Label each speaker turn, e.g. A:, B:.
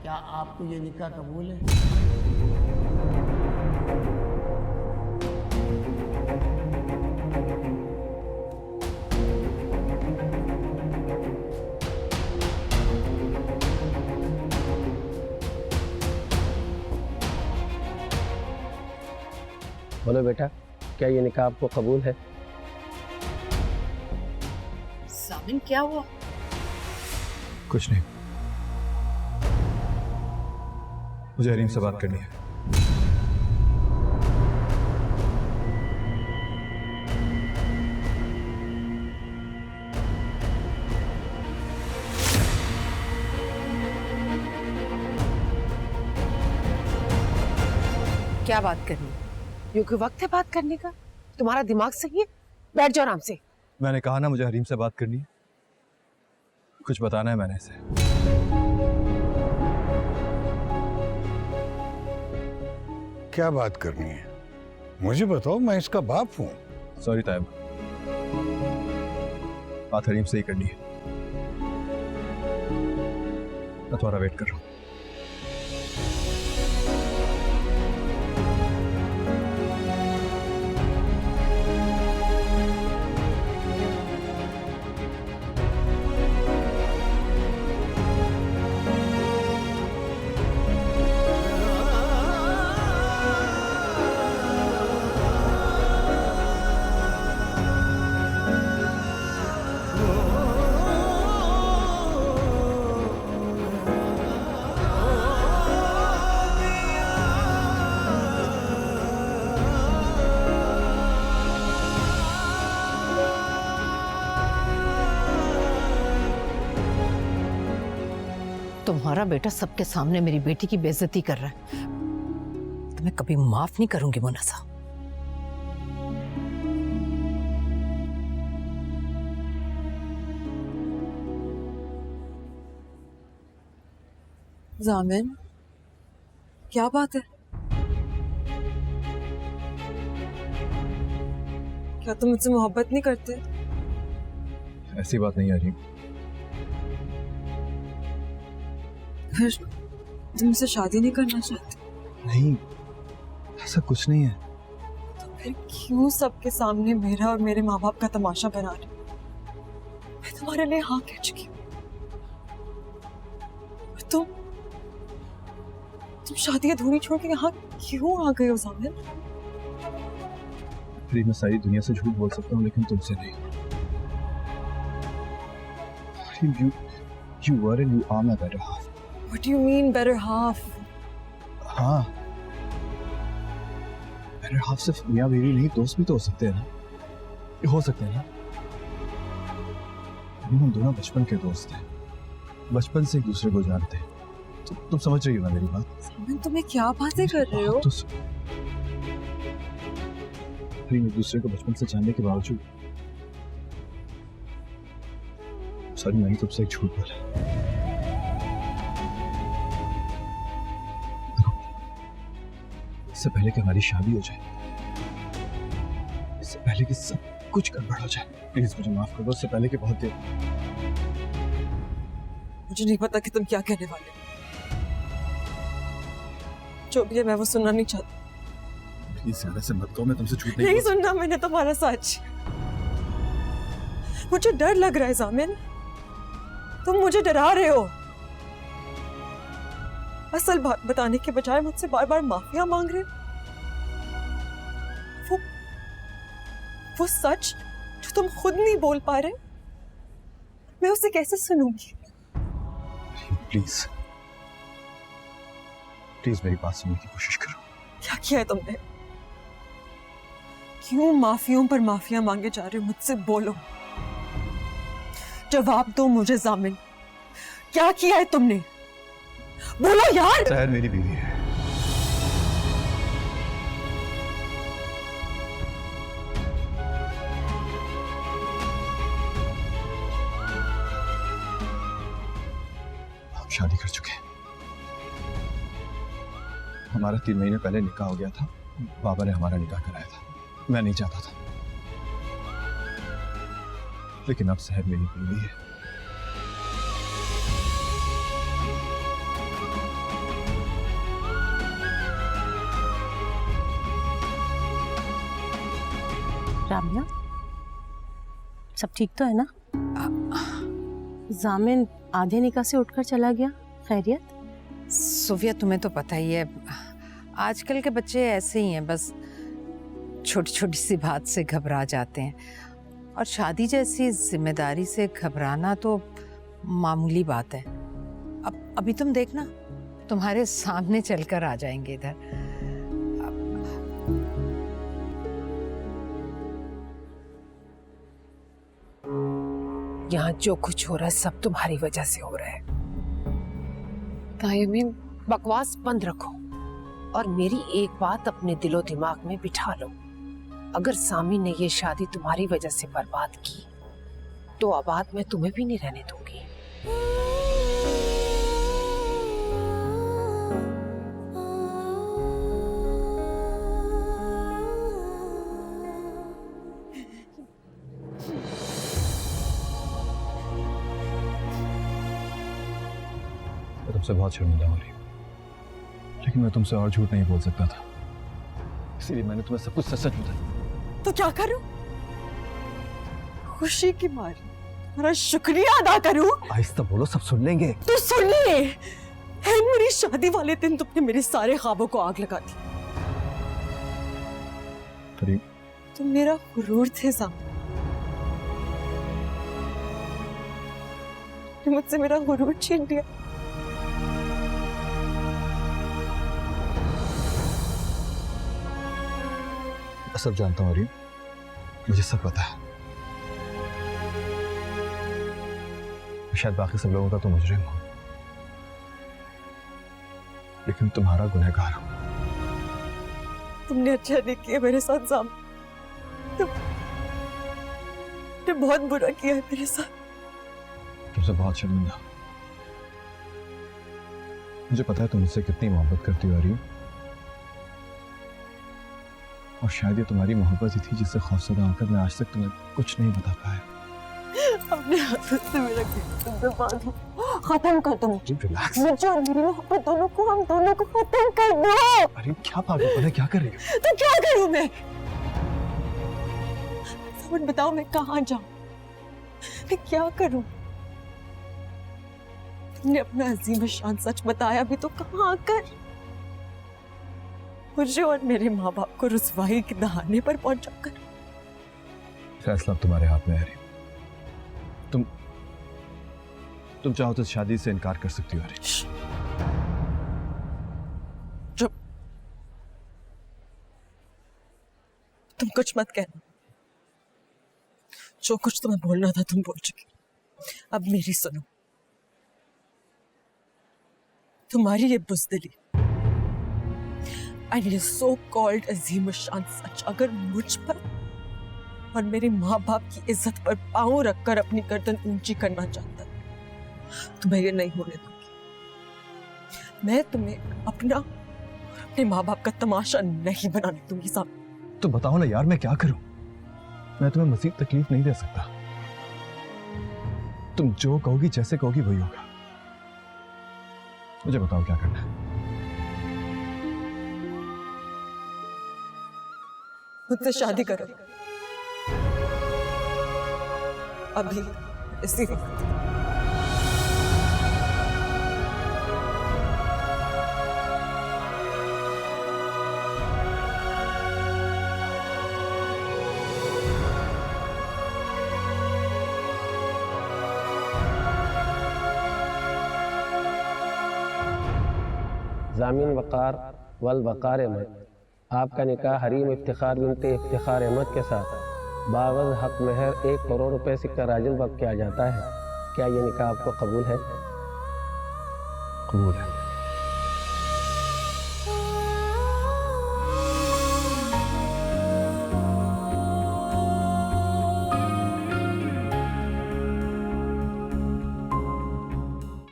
A: क्या आपको ये निकाह कबूल है?
B: बोलो बेटा, क्या ये निकाह आपको कबूल है?
C: सामिन क्या हुआ?
D: कुछ नहीं, मुझे हरीम से बात करनी है।
C: क्या बात करनी? यूं कोई वक्त है बात करने का? तुम्हारा दिमाग सही है? बैठ जाओ आराम से।
D: मैंने कहा ना मुझे हरीम से बात करनी है, कुछ बताना है मैंने इसे।
E: क्या बात करनी है मुझे बताओ, मैं इसका बाप हूँ।
D: सॉरी तायब, बात हरीम से ही करनी है। मैं तुम्हारा वेट कर रहा हूँ।
C: तुम्हारा बेटा सबके सामने मेरी बेटी की बेइज्जती कर रहा है, तो मैं कभी माफ नहीं करूंगी मुन्नसा।
F: जामिन, क्या बात है? क्या तुम मुझसे मोहब्बत नहीं करते?
D: ऐसी बात नहीं है हरीम।
F: फिर तुम मुझसे शादी नहीं करना चाहते?
D: नहीं, ऐसा कुछ नहीं है।
F: तो फिर क्यों सबके सामने मेरा और मेरे माँ बाप का तमाशा बना रहे? मैं तुम्हारे लिए हाँ कह चुकी हूँ, और तुम शादी अधूरी छोड़ के यहाँ क्यों आ गए हो जामिन?
D: हरीम, मैं सारी दुनिया से झूठ बोल सकता हूँ लेकिन तुमसे नहीं। Hareem, you were and you are my better half.
F: What do you mean better half?
D: हाँ, better half सिर्फ मियाँ बीवी नहीं, दोस्त भी तो हो सकते हैं ना। ये हो सकते हैं ना। हम दोनों बचपन के दोस्त हैं, बचपन से एक दूसरे को जानते हैं। तुम समझ रही हो ना मेरी बात?
F: सामिन, तुम्हें क्या बातें कर रहे हो?
D: एक दूसरे को बचपन से जानने के बावजूद सॉरी, मैंने तुमसे एक झूठ बोला। इससे पहले कि हमारी शादी हो जाए, इससे पहले कि सब कुछ गड़बड़ हो जाए, प्लीज मुझे माफ कर दो। इससे पहले कि बहुत देर।
F: मुझे नहीं पता कि तुम क्या कहने वाले हो। जो भी है मैं वो सुनना नहीं चाहती।
D: प्लीज ज्यादा से मत कहो, मैं तुमसे झूठ नहीं
F: नहीं सुनना मैंने तुम्हारा सच। मुझे डर लग रहा है जामिन, तुम मुझे डरा रहे हो। असल बात बताने के बजाय मुझसे बार बार माफिया मांग रहे हो। वो सच जो तुम खुद नहीं बोल पा रहे, मैं उसे कैसे सुनूंगी?
D: प्लीज प्लीज मेरी बात सुनने की कोशिश करो।
F: क्या किया है तुमने? क्यों माफियों पर माफिया मांगे जा रहे हो? मुझसे बोलो, जवाब दो मुझे जामिन, क्या किया है तुमने? बोलो यार।
D: सहर मेरी बीवी है। हम शादी कर चुके हैं। हमारा 3 महीने पहले निकाह हो गया था। बाबा ने हमारा निकाह कराया था। मैं नहीं चाहता था, लेकिन अब सहर मेरी बीवी है।
G: रामिया, सब ठीक तो है ना? जामिन आधे निकाह से उठकर चला गया, खैरियत?
C: सोफिया तुम्हें तो पता ही है, आजकल के बच्चे ऐसे ही हैं, बस छोटी छोटी सी बात से घबरा जाते हैं, और शादी जैसी जिम्मेदारी से घबराना तो मामूली बात है। अब अभी तुम देखना, तुम्हारे सामने चलकर आ जाएंगे इधर। यहाँ जो कुछ हो रहा है सब तुम्हारी वजह से हो रहा है।
F: तायमी,
G: बकवास बंद रखो और मेरी एक बात अपने दिलो दिमाग में बिठा लो। अगर सामी ने ये शादी तुम्हारी वजह से बर्बाद की तो आबाद मैं तुम्हें भी नहीं रहने दूंगी।
D: मैं तुमसे बहुत शर्मिंदा हो रही हूँ, लेकिन मैं तुमसे और झूठ नहीं बोल सकता था, इसीलिए मैंने तुम्हें सब कुछ सच सच बताया।
F: तो क्या करूं? खुशी की मारी तुम्हारा शुक्रिया अदा करूं?
D: आहिस्ता बोलो, सब सुन लेंगे।
F: तो सुन ले, है मेरी शादी वाले दिन तुमने मेरे सारे ख्वाबों को आग लगा दी।
D: करीम,
F: तुम मेरा गुरूर थे सामने, मुझसे मेरा गुरूर छीन लिया।
D: मैं सब जानता हूँ रीम, मुझे सब पता है। शायद बाकी सब लोगों का तो मुजरिम हूं, लेकिन तुम्हारा गुनहगार हूं।
F: तुमने अच्छा नहीं किया मेरे साथ साम, तुमने बहुत बुरा किया है मेरे साथ।
D: तुमसे बहुत शर्मिंदा। मुझे पता है तुम मुझसे कितनी मोहब्बत करती हो रीम, और शायद ये तुम्हारी मोहब्बत ही थी जिससे खौफजदा होकर मैं आज तक तुम्हें कुछ नहीं बता पाया।
F: अपने हाथों से मेरा खत्म कर दो।
D: रिलैक्स।
F: मुझे और मेरी मोहब्बत दोनों को, हम दोनों को खत्म कर दो।
D: अरे क्या पागलपन है, क्या कर रही हो?
F: तो क्या करूं मैं? समझ बताओ, मैं कहाँ जाऊं, मैं क्या करूं? तुमने अपना अजीम शान सच बताया भी तो कहाँ आकर मुझे और मेरे माँ बाप को रुसवाई के दहाने पर पहुंचाकर।
D: फैसला तुम्हारे हाथ में है रीम। तुम चाहो तो शादी से इनकार कर सकती हो रीम।
F: चुप, तुम कुछ मत कहना। जो कुछ तुम्हें बोलना था तुम बोल चुकी, अब मेरी सुनो। तुम्हारी ये बुज़दिली एंड ये सो कॉल्ड अजीम शान सच अगर मुझ पर और मेरे माँ बाप की इज्जत पर पांव रखकर अपनी गर्दन ऊंची करना चाहता, तो मैं ये नहीं होने दूंगी। मैं तुम्हें अपना और अपने माँ बाप का तमाशा नहीं बनाने दूंगी सामने।
D: तो बताओ ना यार, मैं क्या करूं? मैं तुम्हें मज़ीद तकलीफ नहीं दे सकता। तुम जो कहोगी, जैसे कहोगी वही होगा। मुझे बताओ क्या करना है।
F: मुझसे शादी करो अभी, इसी वक्त।
B: जामिन वक़ार वल वक़ार अहमद, आपका निकाह हरीम इफ्तिखार बिनते इफ्तिखार अहमद के साथ बावज़ हक महर 1 करोड़ रुपए सिक्का राजिल वक्त किया जाता है। क्या ये निकाह आपको कबूल है?
D: कबूल है।